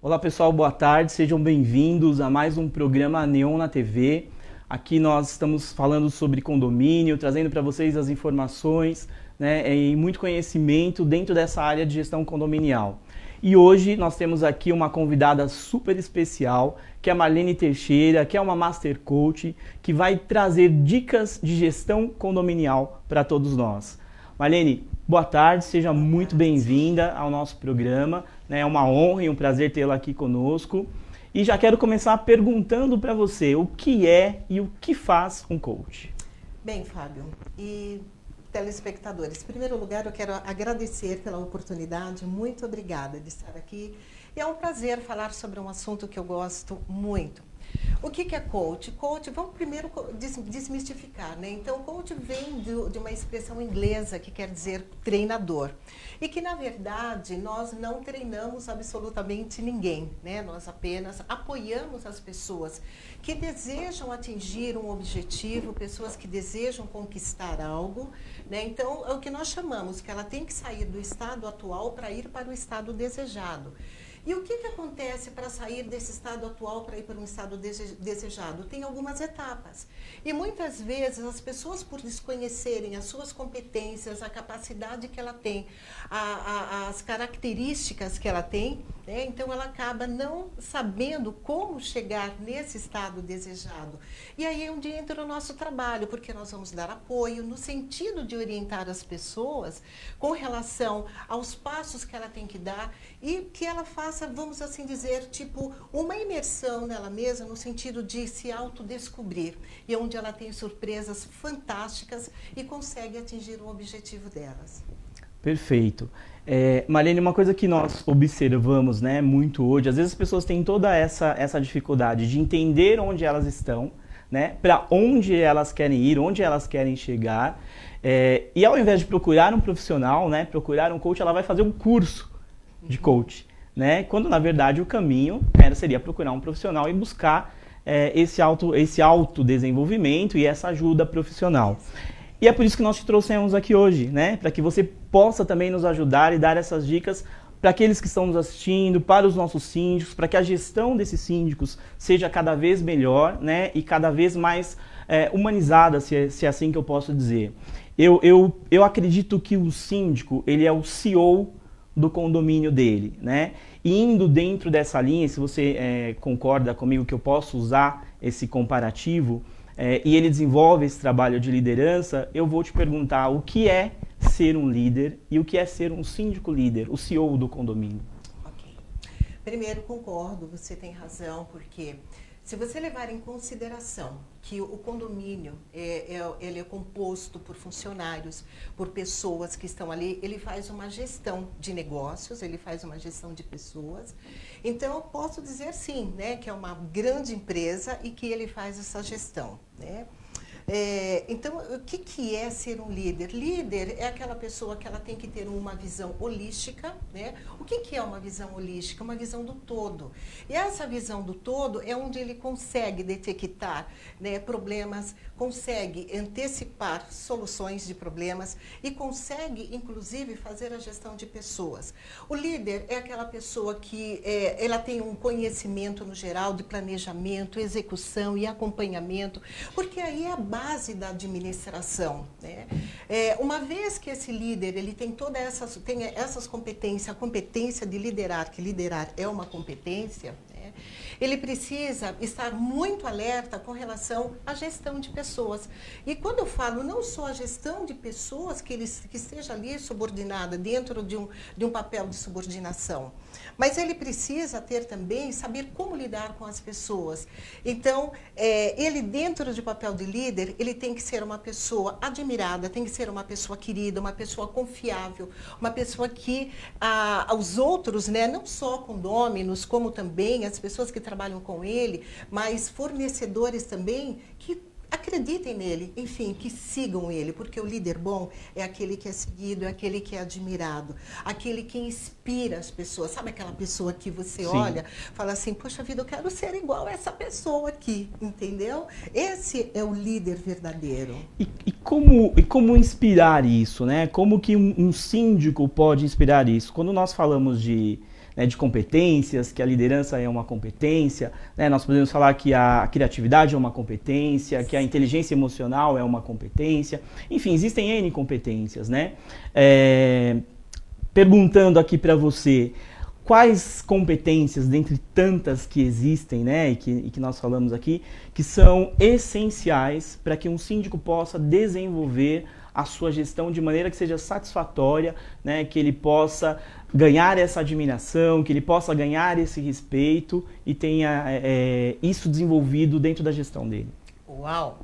Olá pessoal, boa tarde, sejam bem-vindos a mais um programa Neon na TV. Aqui nós estamos falando sobre condomínio, trazendo para vocês as informações, né, e muito conhecimento dentro dessa área de gestão condominial. E hoje nós temos aqui uma convidada super especial, que é a Marlene Teixeira, que é uma Master Coach, que vai trazer dicas de gestão condominial para todos nós. Marlene, boa tarde, seja muito bem-vinda ao nosso programa. É uma honra e um prazer tê-la aqui conosco. E já quero começar perguntando para você o que é e o que faz um coach. Bem, Fábio e telespectadores, em primeiro lugar eu quero agradecer pela oportunidade, muito obrigada de estar aqui. E é um prazer falar sobre um assunto que eu gosto muito. O que é coach? Coach, vamos primeiro desmistificar, né? Então, coach vem de uma expressão inglesa que quer dizer treinador. E que, na verdade, nós não treinamos absolutamente ninguém, né? Nós apenas apoiamos as pessoas que desejam atingir um objetivo, pessoas que desejam conquistar algo, né? Então, é o que nós chamamos, que ela tem que sair do estado atual para ir para o estado desejado. E o que acontece para sair desse estado atual para ir para um estado desejado? Tem algumas etapas. E muitas vezes as pessoas, por desconhecerem as suas competências, a capacidade que ela tem, as características que ela tem, né? Então ela acaba não sabendo como chegar nesse estado desejado. E aí é onde entra o nosso trabalho, porque nós vamos dar apoio no sentido de orientar as pessoas com relação aos passos que ela tem que dar e que ela faça, vamos assim dizer, tipo uma imersão nela mesma no sentido de se autodescobrir e onde ela tem surpresas fantásticas e consegue atingir o objetivo delas. Perfeito. Marlene, uma coisa que nós observamos, né, muito hoje, às vezes as pessoas têm toda essa dificuldade de entender onde elas estão, né, para onde elas querem ir, onde elas querem chegar, e ao invés de procurar um profissional, né, procurar um coach, ela vai fazer um curso de coach, né, quando na verdade o caminho seria procurar um profissional e buscar esse autodesenvolvimento e essa ajuda profissional. E é por isso que nós te trouxemos aqui hoje, né? Para que você possa também nos ajudar e dar essas dicas para aqueles que estão nos assistindo, para os nossos síndicos, para que a gestão desses síndicos seja cada vez melhor, né? E cada vez mais humanizada, se é assim que eu posso dizer. Eu acredito que o síndico, ele é o CEO do condomínio dele, né? E indo dentro dessa linha, se você concorda comigo que eu posso usar esse comparativo, e ele desenvolve esse trabalho de liderança, eu vou te perguntar o que é ser um líder e o que é ser um síndico líder, o CEO do condomínio. Ok. Primeiro, concordo, você tem razão, porque se você levar em consideração que o condomínio ele é composto por funcionários, por pessoas que estão ali, ele faz uma gestão de negócios, ele faz uma gestão de pessoas. Então, eu posso dizer sim, né, que é uma grande empresa e que ele faz essa gestão, né? Então, o que é ser um líder? Líder é aquela pessoa que ela tem que ter uma visão holística, né? O que é uma visão holística? Uma visão do todo. E essa visão do todo é onde ele consegue detectar, né, problemas, consegue antecipar soluções de problemas e consegue, inclusive, fazer a gestão de pessoas. O líder é aquela pessoa que ela tem um conhecimento no geral de planejamento, execução e acompanhamento, porque aí é a base da administração, né? Uma vez que esse líder ele tem essas competências, a competência de liderar, que liderar é uma competência, né? Ele precisa estar muito alerta com relação à gestão de pessoas. E quando eu falo não só a gestão de pessoas, que esteja ali subordinada dentro de um papel de subordinação, mas ele precisa ter também, saber como lidar com as pessoas. Então, ele dentro do papel de líder, ele tem que ser uma pessoa admirada, tem que ser uma pessoa querida, uma pessoa confiável, uma pessoa que aos outros, né, não só condôminos, como também as pessoas que trabalham com ele, mas fornecedores também, que acreditem nele, enfim, que sigam ele, porque o líder bom é aquele que é seguido, é aquele que é admirado, aquele que inspira as pessoas. Sabe aquela pessoa que você Sim. olha, fala assim, poxa vida, eu quero ser igual a essa pessoa aqui, entendeu? Esse é o líder verdadeiro. E como inspirar isso, né? Como que um síndico pode inspirar isso? Quando nós falamos de né, de competências, que a liderança é uma competência, né? Nós podemos falar que a criatividade é uma competência, que a inteligência emocional é uma competência. Enfim, existem N competências, né? Perguntando aqui para você, quais competências, dentre tantas que existem, né, e que nós falamos aqui, que são essenciais para que um síndico possa desenvolver a sua gestão de maneira que seja satisfatória, né, que ele possa ganhar essa admiração, que ele possa ganhar esse respeito e tenha isso desenvolvido dentro da gestão dele? Uau!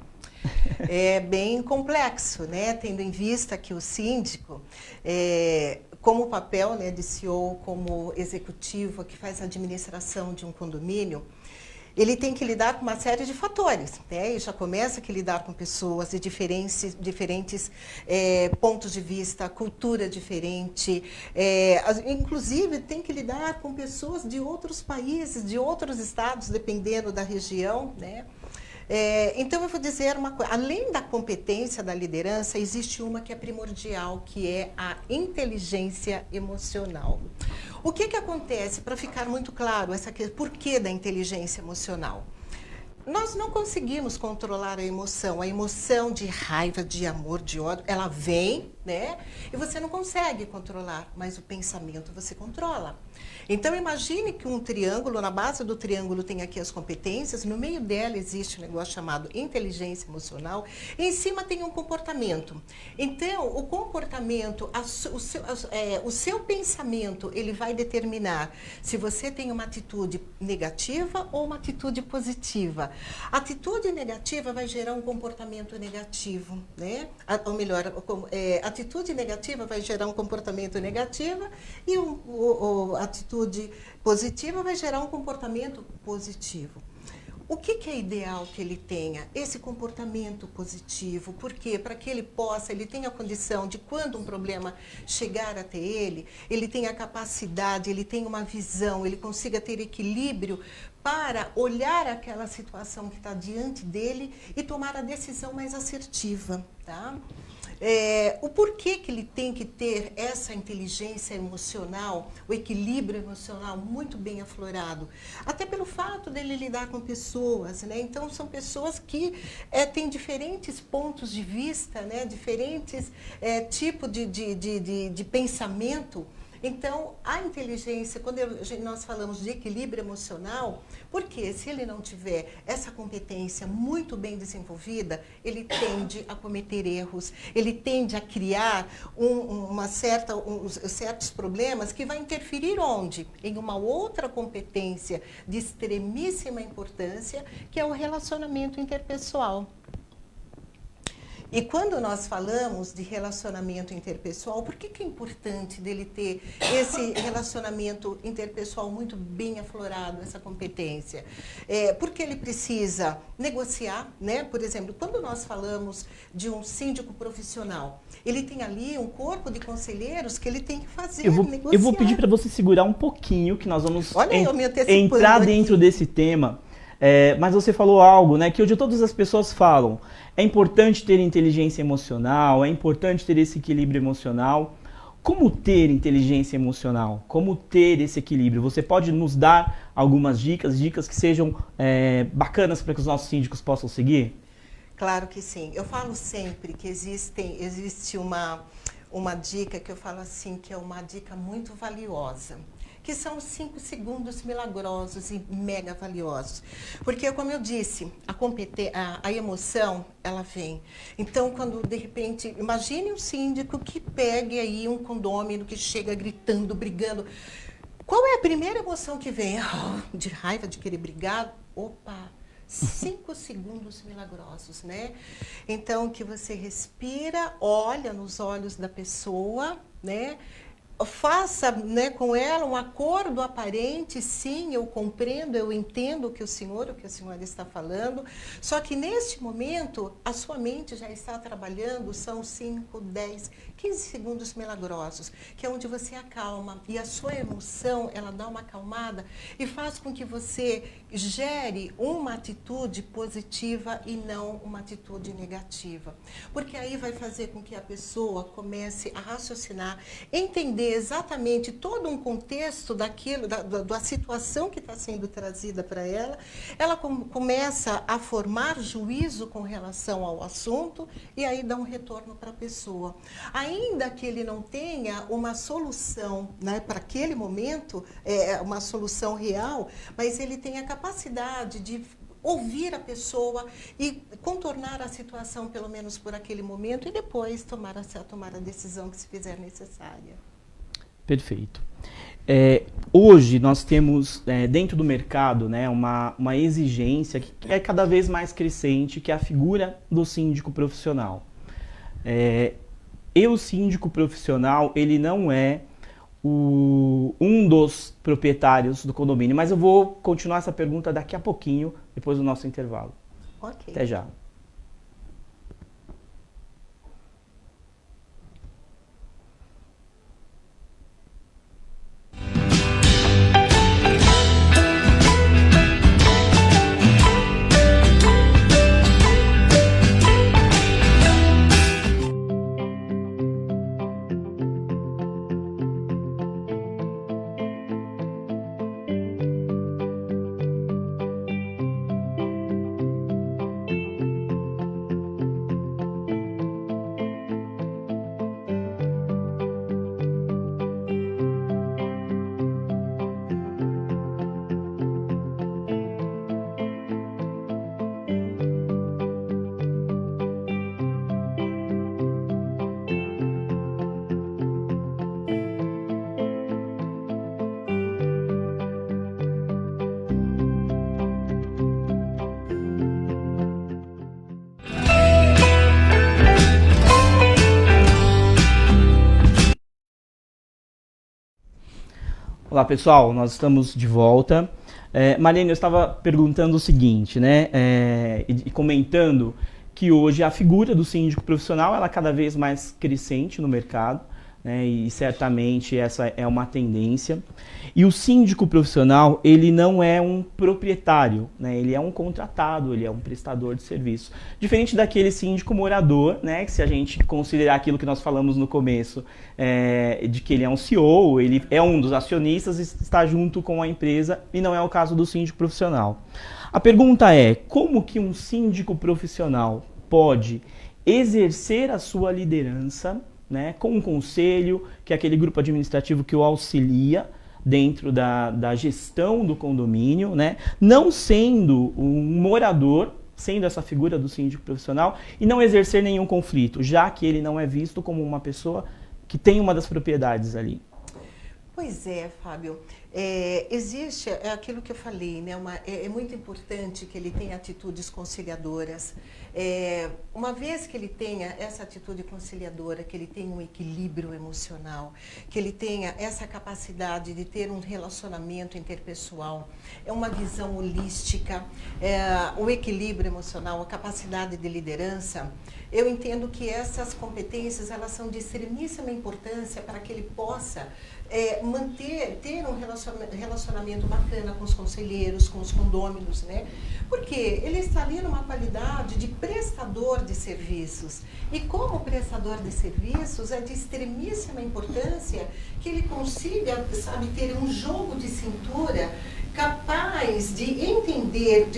É bem complexo, né? Tendo em vista que o síndico, como papel, né, de CEO, como executivo que faz a administração de um condomínio, ele tem que lidar com uma série de fatores, né? E já começa a lidar com pessoas de diferentes pontos de vista, cultura diferente, inclusive tem que lidar com pessoas de outros países, de outros estados, dependendo da região, né? Então, eu vou dizer uma coisa, além da competência da liderança, existe uma que é primordial, que é a inteligência emocional. O que acontece, para ficar muito claro, por que da inteligência emocional? Nós não conseguimos controlar a emoção de raiva, de amor, de ódio, ela vem, né? E você não consegue controlar, mas o pensamento você controla. Então, imagine que um triângulo, na base do triângulo tem aqui as competências, no meio dela existe um negócio chamado inteligência emocional, e em cima tem um comportamento. Então, o comportamento, o seu pensamento, ele vai determinar se você tem uma atitude negativa ou uma atitude positiva. A atitude negativa vai gerar um comportamento negativo, né? Ou melhor, a atitude negativa vai gerar um comportamento negativo e a atitude positiva vai gerar um comportamento positivo. O que é ideal que ele tenha? Esse comportamento positivo. Por quê? Para que ele tenha a condição de, quando um problema chegar até ele tenha a capacidade, ele tenha uma visão, ele consiga ter equilíbrio para olhar aquela situação que está diante dele e tomar a decisão mais assertiva, tá? O porquê que ele tem que ter essa inteligência emocional, o equilíbrio emocional muito bem aflorado? Até pelo fato dele lidar com pessoas, né? Então, são pessoas que têm diferentes pontos de vista, né? Diferentes tipos de pensamento. Então, a inteligência, quando nós falamos de equilíbrio emocional, porque se ele não tiver essa competência muito bem desenvolvida, ele tende a cometer erros, ele tende a criar certos problemas que vai interferir onde? Em uma outra competência de extremíssima importância, que é o relacionamento interpessoal. E quando nós falamos de relacionamento interpessoal, por que é importante dele ter esse relacionamento interpessoal muito bem aflorado, essa competência? Porque ele precisa negociar, né? Por exemplo, quando nós falamos de um síndico profissional, ele tem ali um corpo de conselheiros que ele tem que fazer, negociar. Eu vou pedir para você segurar um pouquinho, que nós vamos entrar dentro desse tema. Mas você falou algo, né, que hoje todas as pessoas falam. É importante ter inteligência emocional, é importante ter esse equilíbrio emocional. Como ter inteligência emocional? Como ter esse equilíbrio? Você pode nos dar algumas dicas que sejam bacanas para que os nossos síndicos possam seguir? Claro que sim. Eu falo sempre que existe uma dica que eu falo assim, que é uma dica muito valiosa, que são os 5 segundos milagrosos e mega valiosos. Porque, como eu disse, a emoção, ela vem. Então, quando, de repente, imagine um síndico que pegue aí um condômino que chega gritando, brigando. Qual é a primeira emoção que vem? De raiva, de querer brigar? Opa! 5 segundos milagrosos, né? Então, que você respira, olha nos olhos da pessoa, né? Faça, né, com ela um acordo aparente, sim, eu compreendo, eu entendo o que a senhora está falando, só que neste momento a sua mente já está trabalhando, são 5, 10, 15 segundos milagrosos, que é onde você acalma e a sua emoção, ela dá uma acalmada e faz com que você gere uma atitude positiva e não uma atitude negativa, porque aí vai fazer com que a pessoa comece a raciocinar, entender entender exatamente todo um contexto daquilo, da situação que está sendo trazida para ela, ela começa a formar juízo com relação ao assunto e aí dá um retorno para a pessoa. Ainda que ele não tenha uma solução, né, para aquele momento, uma solução real, mas ele tem a capacidade de ouvir a pessoa e contornar a situação, pelo menos por aquele momento, e depois tomar a decisão que se fizer necessária. Perfeito. Hoje nós temos dentro do mercado, né, uma exigência que é cada vez mais crescente, que é a figura do síndico profissional. E o síndico profissional, ele não é um dos proprietários do condomínio, mas eu vou continuar essa pergunta daqui a pouquinho, depois do nosso intervalo. Ok. Até já. Olá pessoal, nós estamos de volta. Marlene, eu estava perguntando o seguinte, né, e comentando que hoje a figura do síndico profissional ela é cada vez mais crescente no mercado, né, e certamente essa é uma tendência. E o síndico profissional, ele não é um proprietário, né, ele é um contratado, ele é um prestador de serviço. Diferente daquele síndico morador, né, que se a gente considerar aquilo que nós falamos no começo, de que ele é um CEO, ele é um dos acionistas e está junto com a empresa, e não é o caso do síndico profissional. A pergunta é, como que um síndico profissional pode exercer a sua liderança, né, com um conselho, que é aquele grupo administrativo que o auxilia dentro da gestão do condomínio, né, não sendo um morador, sendo essa figura do síndico profissional, e não exercer nenhum conflito, já que ele não é visto como uma pessoa que tem uma das propriedades ali. Pois é, Fábio. Existe aquilo que eu falei, né? É muito importante que ele tenha atitudes conciliadoras. Uma vez que ele tenha essa atitude conciliadora, que ele tenha um equilíbrio emocional, que ele tenha essa capacidade de ter um relacionamento interpessoal, uma visão holística, o equilíbrio emocional, a capacidade de liderança, eu entendo que essas competências elas são de extremíssima importância para que ele possa ter um relacionamento bacana com os conselheiros, com os condôminos, né? Porque ele está ali numa qualidade de prestador de serviços. E como prestador de serviços, é de extremíssima importância que ele consiga, sabe, ter um jogo de cintura capaz de entender,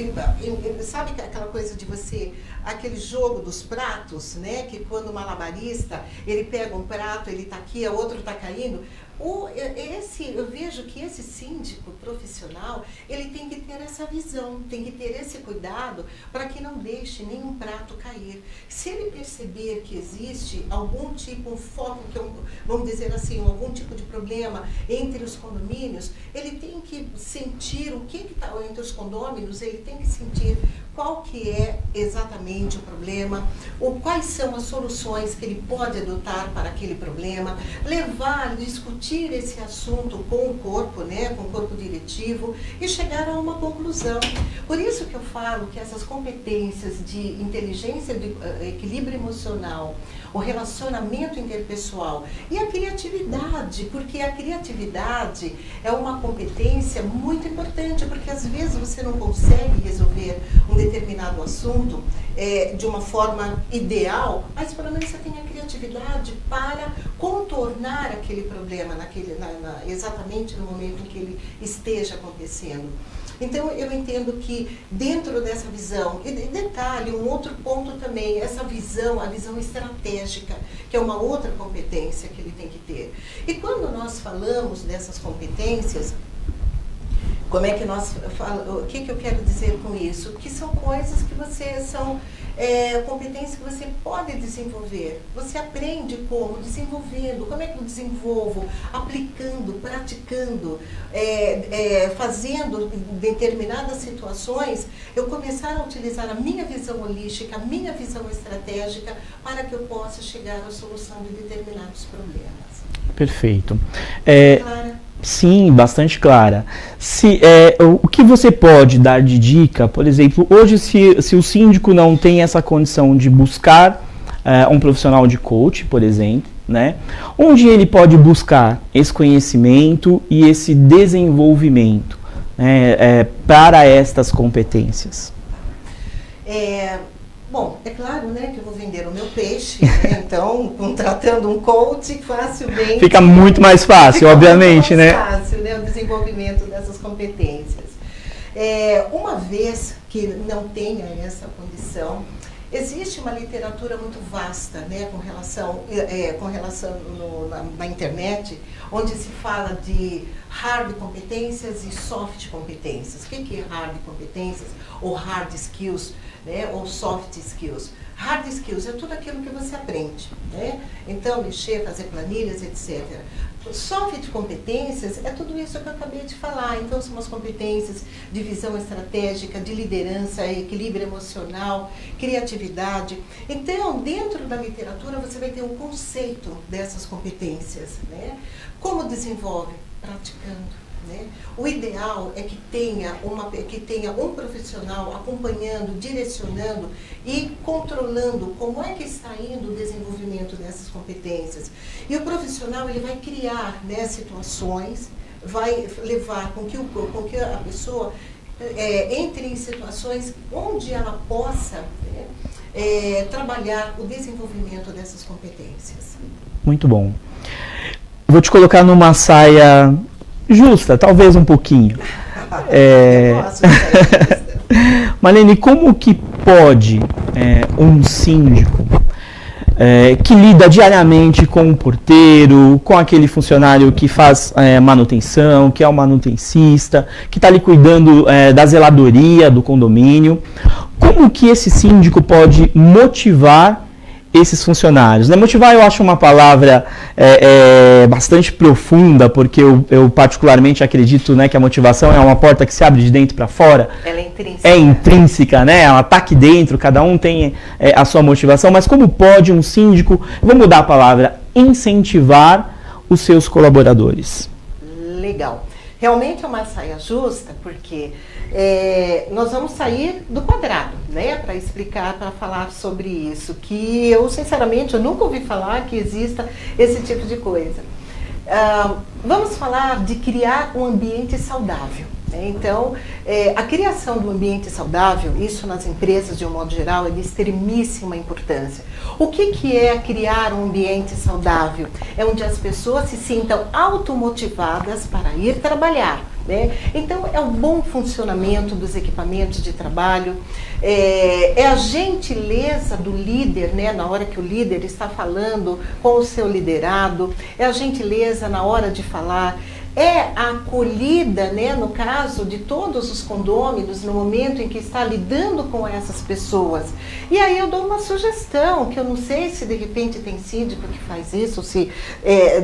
sabe aquela coisa de você, aquele jogo dos pratos, né? Que quando o malabarista, ele pega um prato, ele está aqui, o outro está caindo. Eu vejo que esse síndico profissional, ele tem que ter essa visão, tem que ter esse cuidado para que não deixe nenhum prato cair. Se ele perceber que existe algum tipo, um foco, vamos dizer assim, algum tipo de problema entre os condomínios, ele tem que sentir o que está entre os condôminos, ele tem que sentir qual que é exatamente o problema, ou quais são as soluções que ele pode adotar para aquele problema, levar, discutir esse assunto com o corpo, né, com o corpo diretivo e chegar a uma conclusão. Por isso que eu falo que essas competências de inteligência, de equilíbrio emocional, o relacionamento interpessoal e a criatividade, porque a criatividade é uma competência muito importante, porque às vezes você não consegue resolver um determinado assunto de uma forma ideal, mas pelo menos você tem a criatividade criatividade para contornar aquele problema exatamente no momento em que ele esteja acontecendo. Então, eu entendo que dentro dessa visão, e detalhe, um outro ponto também, essa visão, a visão estratégica, que é uma outra competência que ele tem que ter. E quando nós falamos dessas competências, como é que o que eu quero dizer com isso? Que são coisas que são competências que você pode desenvolver. Você aprende como? Desenvolvendo. Como é que eu desenvolvo? Aplicando, praticando, fazendo determinadas situações, eu começar a utilizar a minha visão holística, a minha visão estratégica, para que eu possa chegar à solução de determinados problemas. Perfeito. Clara? Sim, bastante clara. O que você pode dar de dica, por exemplo, hoje se o síndico não tem essa condição de buscar um profissional de coach, por exemplo, né? Onde ele pode buscar esse conhecimento e esse desenvolvimento, né, para estas competências? Bom, é claro, né, que eu vou vender o meu peixe, né? Então, contratando um coach, facilmente... Fica muito mais fácil, obviamente, né? Fica muito mais fácil, né, o desenvolvimento dessas competências. Uma vez que não tenha essa condição, existe uma literatura muito vasta, né, com relação na internet, onde se fala de hard competências e soft competências. O que é hard competências ou hard skills, né, ou soft skills? Hard skills é tudo aquilo que você aprende, né? Então, mexer, fazer planilhas, etc. Soft competências é tudo isso que eu acabei de falar. Então, são as competências de visão estratégica, de liderança, equilíbrio emocional, criatividade. Então, dentro da literatura, você vai ter um conceito dessas competências, né? Como desenvolve? Praticando. Né? O ideal é que tenha um profissional acompanhando, direcionando e controlando como é que está indo o desenvolvimento dessas competências. E o profissional ele vai criar, né, situações, vai levar com que a pessoa entre em situações onde ela possa, né, trabalhar o desenvolvimento dessas competências. Muito bom. Vou te colocar numa saia justa, talvez um pouquinho. Eu gosto de saia justa. Marlene, como que pode um síndico que lida diariamente com o porteiro, com aquele funcionário que faz manutenção, que é o manutencista, que está ali cuidando da zeladoria do condomínio, como que esse síndico pode motivar esses funcionários, né? Motivar eu acho uma palavra bastante profunda, porque eu particularmente acredito, né, que a motivação é uma porta que se abre de dentro para fora. Ela é intrínseca. É intrínseca, né? Ela está aqui dentro, cada um tem a sua motivação, mas como pode um síndico, vou mudar a palavra, incentivar os seus colaboradores? Legal. Realmente é uma saia justa, porque nós vamos sair do quadrado, né, para explicar, para falar sobre isso, que eu, sinceramente, eu nunca ouvi falar que exista esse tipo de coisa. Vamos falar de criar um ambiente saudável. Então, a criação do ambiente saudável, isso nas empresas de um modo geral, é de extremíssima importância. O que é criar um ambiente saudável? É onde as pessoas se sintam automotivadas para ir trabalhar, né? Então, é o bom funcionamento dos equipamentos de trabalho, é a gentileza do líder, né, na hora que o líder está falando com o seu liderado, é a gentileza na hora de falar, é a acolhida, né, no caso de todos os condôminos, no momento em que está lidando com essas pessoas. E aí eu dou uma sugestão, que eu não sei se de repente tem síndico que faz isso, ou se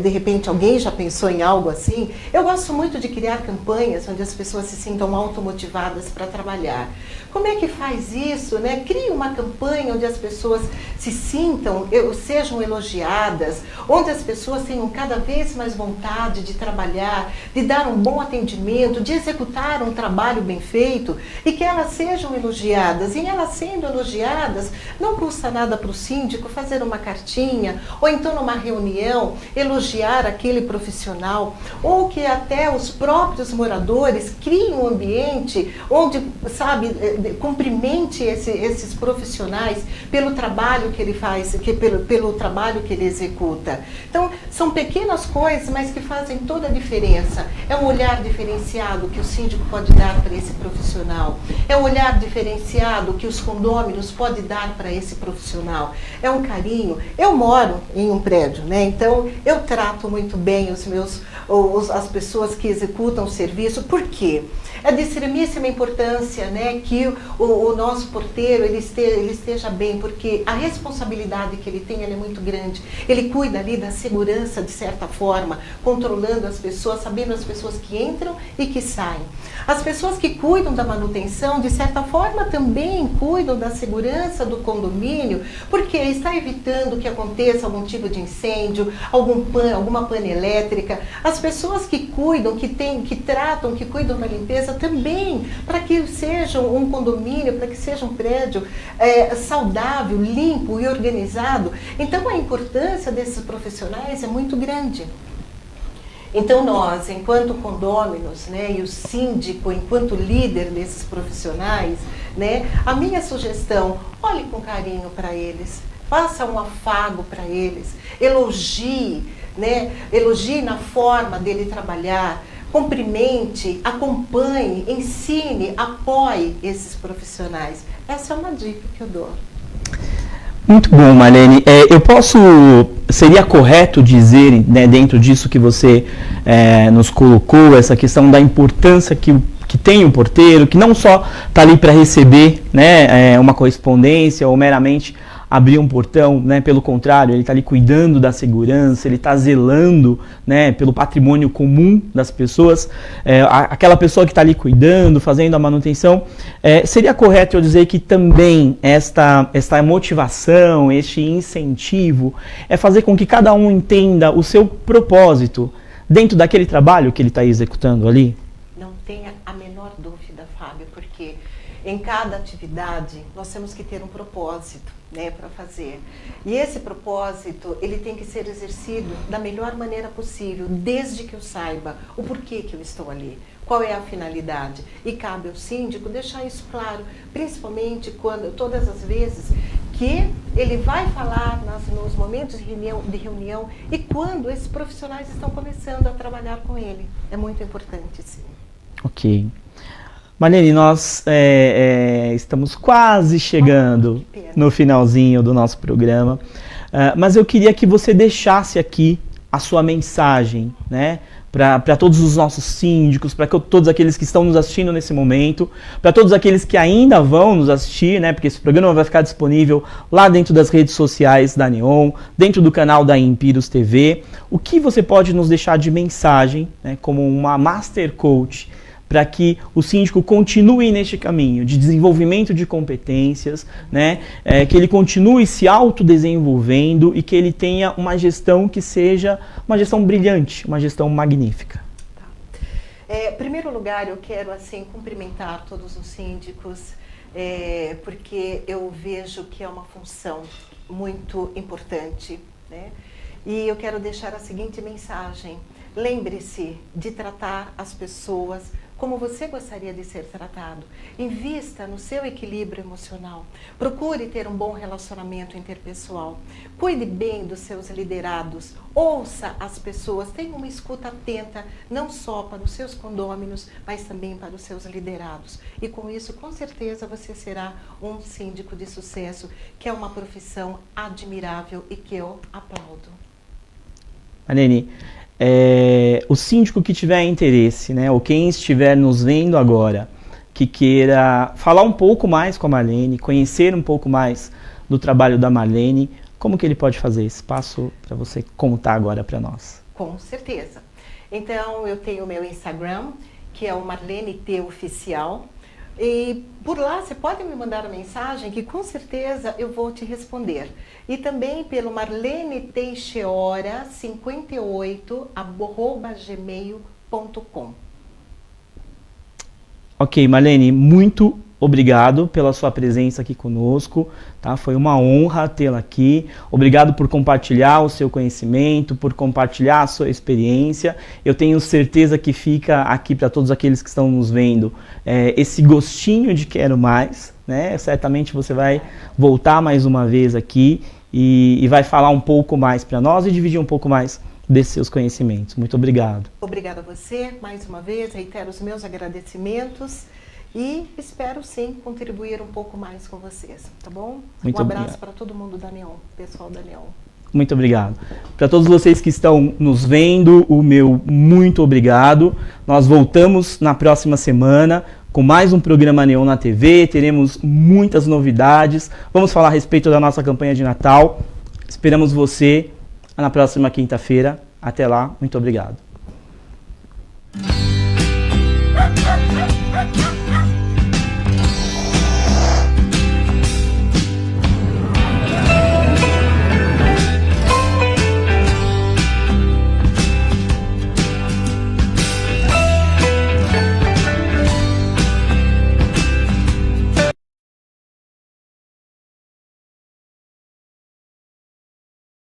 de repente alguém já pensou em algo assim. Eu gosto muito de criar campanhas onde as pessoas se sintam automotivadas para trabalhar. Como é que faz isso, né? Crie uma campanha onde as pessoas se sintam, sejam elogiadas, onde as pessoas tenham cada vez mais vontade de trabalhar, cuidar, de dar um bom atendimento, de executar um trabalho bem feito e que elas sejam elogiadas. E elas sendo elogiadas, não custa nada para o síndico fazer uma cartinha ou então numa reunião elogiar aquele profissional, ou que até os próprios moradores criem um ambiente onde, sabe, cumprimente esses profissionais pelo trabalho que ele faz, pelo trabalho que ele executa. Então, são pequenas coisas, mas que fazem toda a diferença. É um olhar diferenciado que o síndico pode dar para esse profissional. É um olhar diferenciado que os condôminos podem dar para esse profissional. É um carinho. Eu moro em um prédio, né? Então eu trato muito bem as pessoas que executam o serviço. Por quê? É de extremíssima importância, né, que o nosso porteiro ele esteja bem, porque a responsabilidade que ele tem é muito grande. Ele cuida ali da segurança, de certa forma, controlando as pessoas, sabendo as pessoas que entram e que saem. As pessoas que cuidam da manutenção, de certa forma, também cuidam da segurança do condomínio, porque está evitando que aconteça algum tipo de incêndio, alguma pane elétrica. As pessoas que cuidam, que tratam, que cuidam da limpeza também, para que seja um condomínio, para que seja um prédio saudável, limpo e organizado. Então, a importância desses profissionais é muito grande. Então nós, enquanto condôminos, né, e o síndico, enquanto líder desses profissionais, né, a minha sugestão, olhe com carinho para eles, faça um afago para eles, elogie, né, elogie na forma dele trabalhar, cumprimente, acompanhe, ensine, apoie esses profissionais. Essa é uma dica que eu dou. Muito bom, Marlene. Seria correto dizer, né, dentro disso que você nos colocou, essa questão da importância que tem o porteiro, que não só está ali para receber, né, uma correspondência ou meramente abrir um portão, né, pelo contrário, ele está ali cuidando da segurança, ele está zelando, né, pelo patrimônio comum das pessoas, aquela pessoa que está ali cuidando, fazendo a manutenção. Seria correto eu dizer que também esta motivação, este incentivo, é fazer com que cada um entenda o seu propósito dentro daquele trabalho que ele está executando ali? Não tenha a menor dúvida, Fábio, porque em cada atividade nós temos que ter um propósito, né, para fazer. E esse propósito, ele tem que ser exercido da melhor maneira possível, desde que eu saiba o porquê que eu estou ali, qual é a finalidade. E cabe ao síndico deixar isso claro, principalmente todas as vezes que ele vai falar nos momentos de reunião e quando esses profissionais estão começando a trabalhar com ele. É muito importante, sim. Ok. Marlene, nós estamos quase chegando no finalzinho do nosso programa, mas eu queria que você deixasse aqui a sua mensagem, né, para todos os nossos síndicos, para todos aqueles que estão nos assistindo nesse momento, para todos aqueles que ainda vão nos assistir, né, porque esse programa vai ficar disponível lá dentro das redes sociais da Neon, dentro do canal da Empirus TV. O que você pode nos deixar de mensagem, né, como uma Master Coach, para que o síndico continue neste caminho de desenvolvimento de competências, né? Que ele continue se autodesenvolvendo e que ele tenha uma gestão que seja uma gestão brilhante, uma gestão magnífica. Tá. Em primeiro lugar, eu quero assim cumprimentar todos os síndicos, porque eu vejo que é uma função muito importante, né? E eu quero deixar a seguinte mensagem: lembre-se de tratar as pessoas como você gostaria de ser tratado. Invista no seu equilíbrio emocional. Procure ter um bom relacionamento interpessoal. Cuide bem dos seus liderados. Ouça as pessoas. Tenha uma escuta atenta, não só para os seus condôminos, mas também para os seus liderados. E com isso, com certeza, você será um síndico de sucesso, que é uma profissão admirável e que eu aplaudo. Marlene, o síndico que tiver interesse, né, ou quem estiver nos vendo agora, que queira falar um pouco mais com a Marlene, conhecer um pouco mais do trabalho da Marlene, como que ele pode fazer? Esse passo para você contar agora para nós. Com certeza. Então, eu tenho o meu Instagram, que é o Marlene T Oficial. E por lá você pode me mandar uma mensagem que com certeza eu vou te responder. E também pelo marleneteixeira58@gmail.com. Ok, Marlene, muito obrigado pela sua presença aqui conosco, tá? Foi uma honra tê-la aqui. Obrigado por compartilhar o seu conhecimento, por compartilhar a sua experiência. Eu tenho certeza que fica aqui para todos aqueles que estão nos vendo esse gostinho de quero mais, né? Certamente você vai voltar mais uma vez aqui e vai falar um pouco mais para nós e dividir um pouco mais desses seus conhecimentos. Muito obrigado. Obrigada a você, mais uma vez, reitero os meus agradecimentos e espero sim contribuir um pouco mais com vocês, tá bom? Muito um abraço obrigado. Para todo mundo da Neon, pessoal da Neon. Muito obrigado. Para todos vocês que estão nos vendo, o meu muito obrigado. Nós voltamos na próxima semana com mais um programa Neon na TV, teremos muitas novidades, vamos falar a respeito da nossa campanha de Natal. Esperamos você na próxima quinta-feira. Até lá, muito obrigado.